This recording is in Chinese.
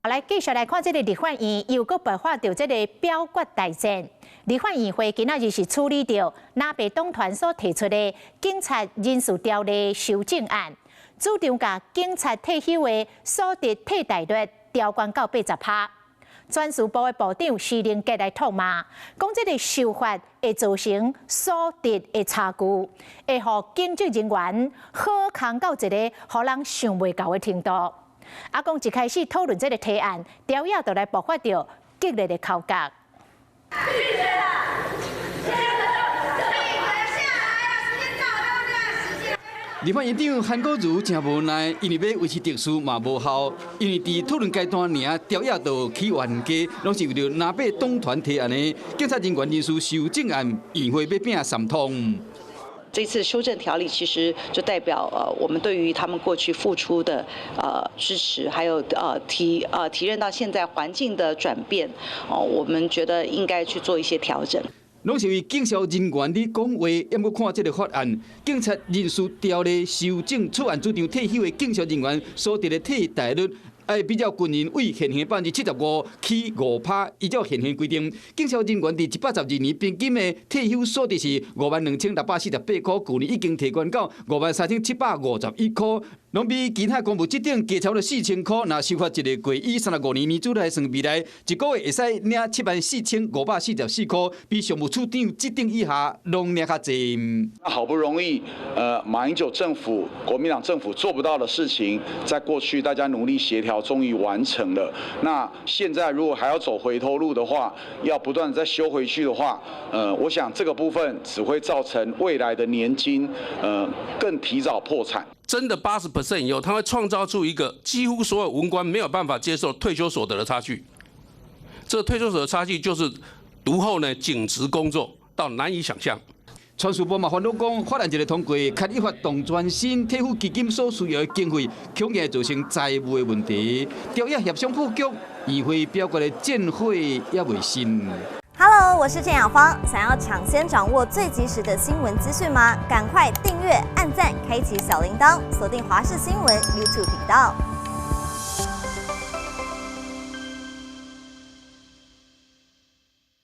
来继续来看这个立法院又搁爆发着这个表决大战。立法院会今仔日是处理着南北党团所提出的警察人事条例修正案，主张把警察退休的所得替代率调降到80%。专事部的部长施玲吉来痛骂，讲这个修法会造成所得的差距，会让警职人员好康到一个让人想袂到的程度。讲一开始讨论这个提案，朝野就来爆发着激烈的口角。立法院长韩国瑜真无奈，因为要维持特殊嘛无效，因为伫讨论阶段尔，朝野就起冤家，拢是为着南北党团提案的警察人员人事修正案，议会要拼三通。这次修正条例其实就代表我们对于他们过去付出的支持，还有提认到现在环境的转变，我们觉得应该去做一些调整。拢是为警消人员伫讲话，也要看这个法案。警察人事条例修正草案主张退休的警消人员所得的替代率，要比较军人为现行75%起5%，依照现行规定，警消人员伫112年平均的退休所得是52648块，去年已经提悬到53751块。拢比其他公务职等加差了4000块，若修法一个月以35年年资来算，未来一个月会使领74544块，比常务处长职等以下拢领较济。好不容易，马英九政府、国民党政府做不到的事情，在过去大家努力协调，终于完成了。那现在如果还要走回头路的话，要不断再修回去的话，我想这个部分只会造成未来的年金，更提早破产。真的80% 以后，它会创造出一个几乎所有文官没有办法接受退休所得的差距。这个退休所得差距就是读后呢警职工作到难以想象。传输部嘛烦恼讲，法案一个通过，却依法动全新退休基金所需要的经费，恐惊造成财务的问题。朝野协商布局，议会表决的建会也未信。Hello， 我是郑雅芳。想要抢先掌握最及时的新闻资讯吗？赶快订阅、按赞、开启小铃铛，锁定华视新闻 YouTube 频道。